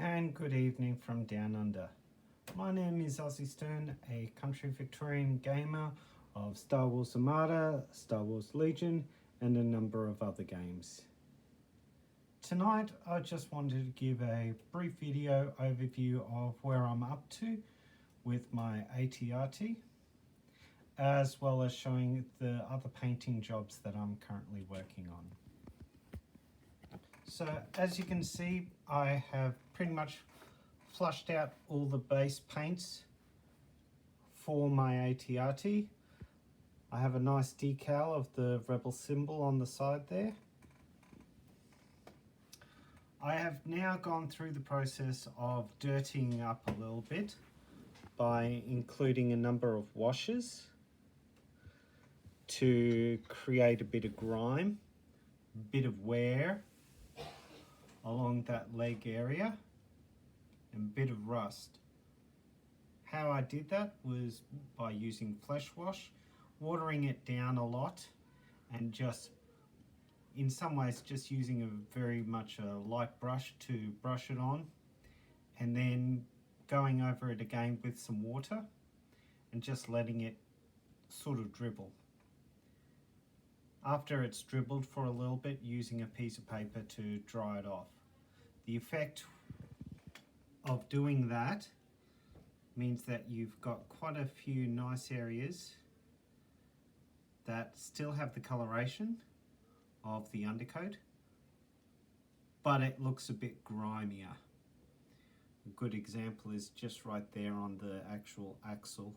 and good evening from down under. My name is Ozzy Stern, a country Victorian gamer of Star Wars Armada, Star Wars Legion, and a number of other games. Tonight I just wanted to give a brief video overview of where I'm up to with my ATRT, as well as showing the other painting jobs that I'm currently working on. So as you can see, I have pretty much flushed out all the base paints for my ATRT. I have a nice decal of the rebel symbol on the side there. I have now gone through the process of dirtying up a little bit by including a number of washes to create a bit of grime, a bit of wear along that leg area, and a bit of rust. How I did that was by using flesh wash, watering it down a lot, and just in some ways just using a very much a light brush to brush it on, and then going over it again with some water and just letting it sort of dribble. After it's dribbled for a little bit, using a piece of paper to dry it off. The effect of doing that means that you've got quite a few nice areas that still have the coloration of the undercoat, but it looks a bit grimier. A good example is just right there on the actual axle,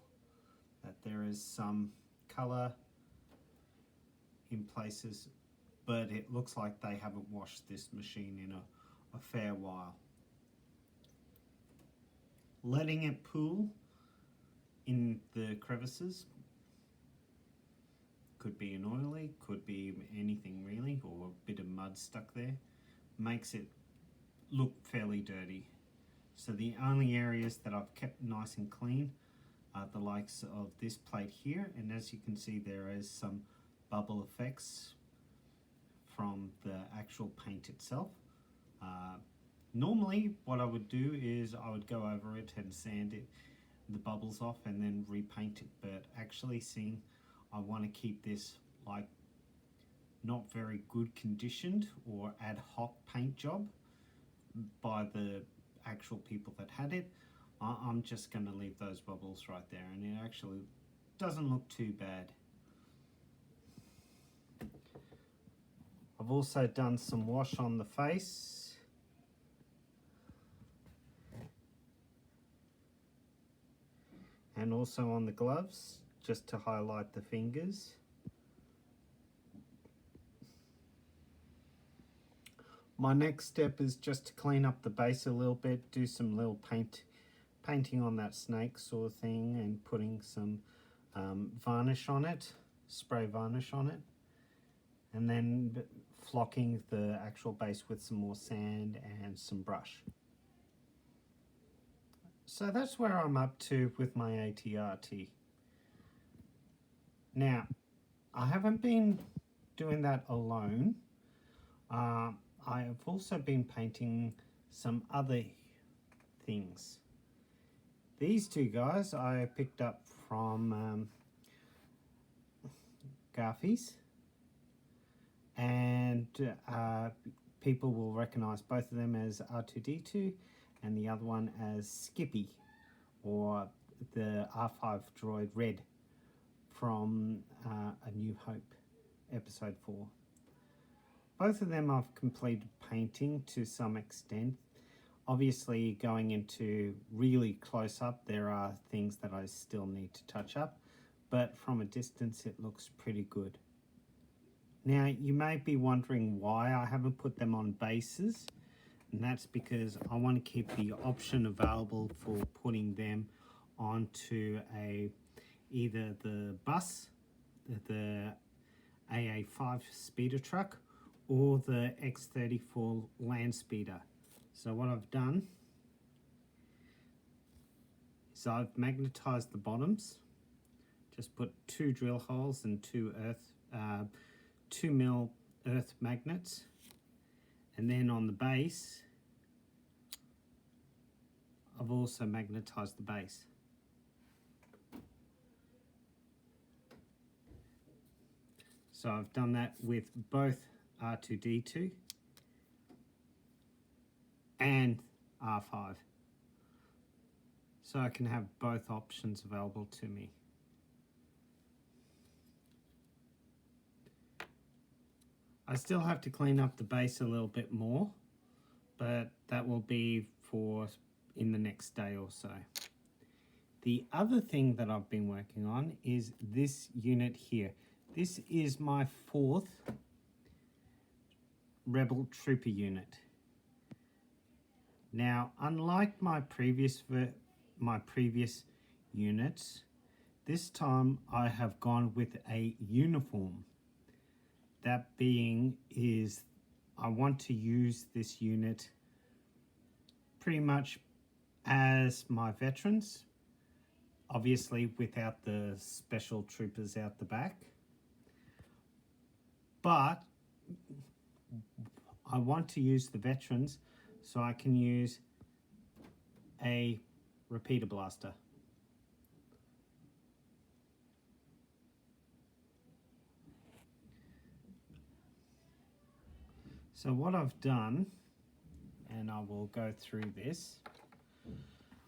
that there is some color in places, but it looks like they haven't washed this machine in a fair while. Letting it pool in the crevices, could be an oily, could be anything really, or a bit of mud stuck there, makes it look fairly dirty. So the only areas that I've kept nice and clean are the likes of this plate here, and as you can see there is some bubble effects from the actual paint itself. Normally what I would do is I would go over it and sand it, the bubbles off, and then repaint it, but actually seeing I want to keep this like not very good conditioned or ad hoc paint job by the actual people that had it, I'm just going to leave those bubbles right there, and it actually doesn't look too bad. I've also done some wash on the face, and also on the gloves, just to highlight the fingers. My next step is just to clean up the base a little bit, do some little painting on that snake sort of thing, and putting some varnish on it, spray varnish on it, and then flocking the actual base with some more sand and some brush. So that's where I'm up to with my ATRT. Now, I haven't been doing that alone. I have also been painting some other things. These two guys I picked up from Garfies, and people will recognize both of them as R2-D2 and the other one as Skippy, or the R5 droid Red from A New Hope, episode 4. Both of them I've completed painting to some extent. Obviously, going into really close up, there are things that I still need to touch up, but from a distance it looks pretty good. Now, you may be wondering why I haven't put them on bases, and that's because I want to keep the option available for putting them onto either the bus, the AA5 speeder truck, or the X34 land speeder. So what I've done is I've magnetized the bottoms, just put 2 drill holes and 2 mil earth magnets, and then on the base I've also magnetised the base. So I've done that with both R2-D2 and R5. So I can have both options available to me. I still have to clean up the base a little bit more, but that will be for in the next day or so. The other thing that I've been working on is this unit here. This is my 4th Rebel Trooper unit. Now, unlike my previous units, this time I have gone with a uniform. That being is I want to use this unit pretty much as my veterans, obviously without the special troopers out the back. But I want to use the veterans so I can use a repeater blaster. So what I've done, and I will go through this,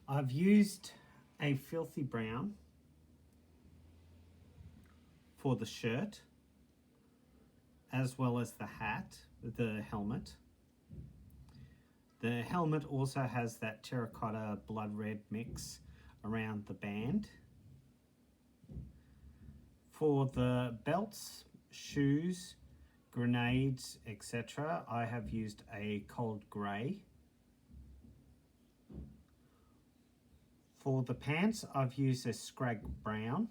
I've used a filthy brown for the shirt, as well as the hat, the helmet. The helmet also has that terracotta blood red mix around the band. For the belts, shoes, grenades, etc., I have used a cold grey. For the pants, I've used a scrag brown.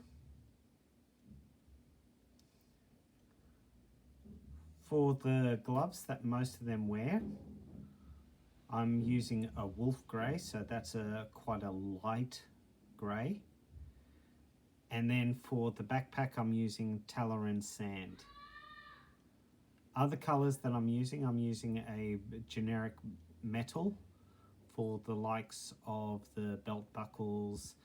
For the gloves that most of them wear, I'm using a wolf grey, so that's quite a light grey. And then for the backpack, I'm using Talaran sand. Other colours that I'm using a generic metal for the likes of the belt buckles,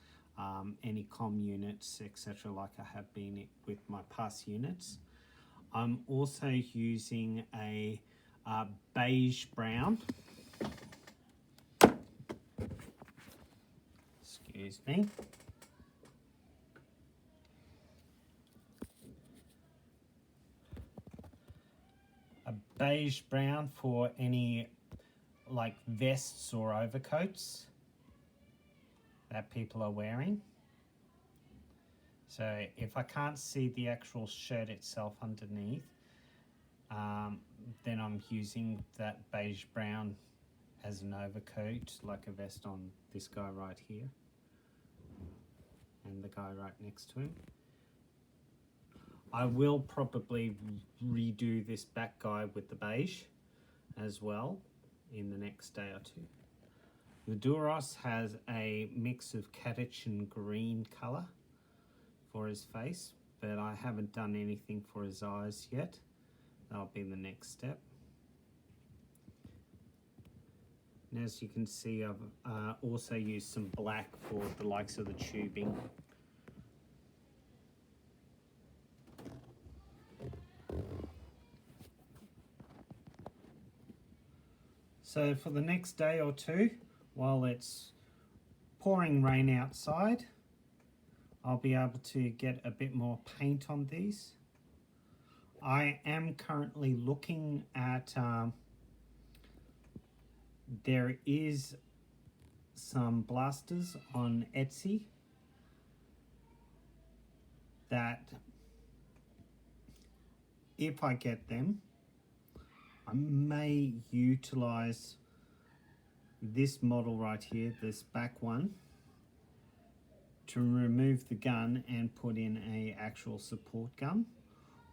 any comm units, etc., like I have been with my past units. I'm also using a beige brown. Excuse me. A beige brown for any like vests or overcoats that people are wearing. So if I can't see the actual shirt itself underneath, then I'm using that beige brown as an overcoat, like a vest on this guy right here and the guy right next to him. I will probably redo this back guy with the beige as well in the next day or two. The Duros has a mix of Catechin green colour for his face, but I haven't done anything for his eyes yet. That'll be the next step. And as you can see, I've also used some black for the likes of the tubing. So for the next day or two, while it's pouring rain outside, I'll be able to get a bit more paint on these. I am currently looking at, there is some blasters on Etsy that if I get them, I may utilize this model right here, this back one, to remove the gun and put in a actual support gun,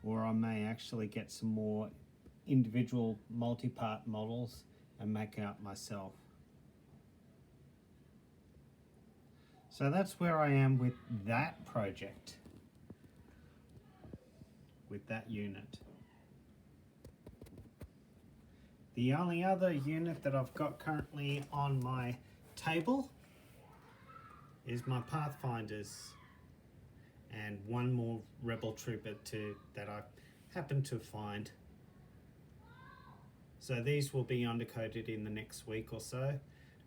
or I may actually get some more individual multi-part models and make it up myself. So that's where I am with that project, with that unit. The only other unit that I've got currently on my table is my Pathfinders and one more Rebel Trooper that I happened to find. So these will be undercoated in the next week or so,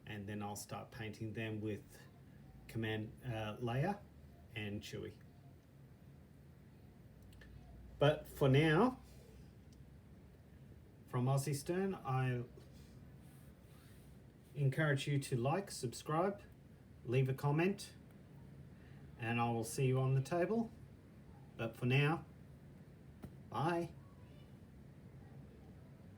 and then I'll start painting them with Leia and Chewie. But for now, from Aussie Stern, I encourage you to like, subscribe, leave a comment, and I will see you on the table. But for now, bye.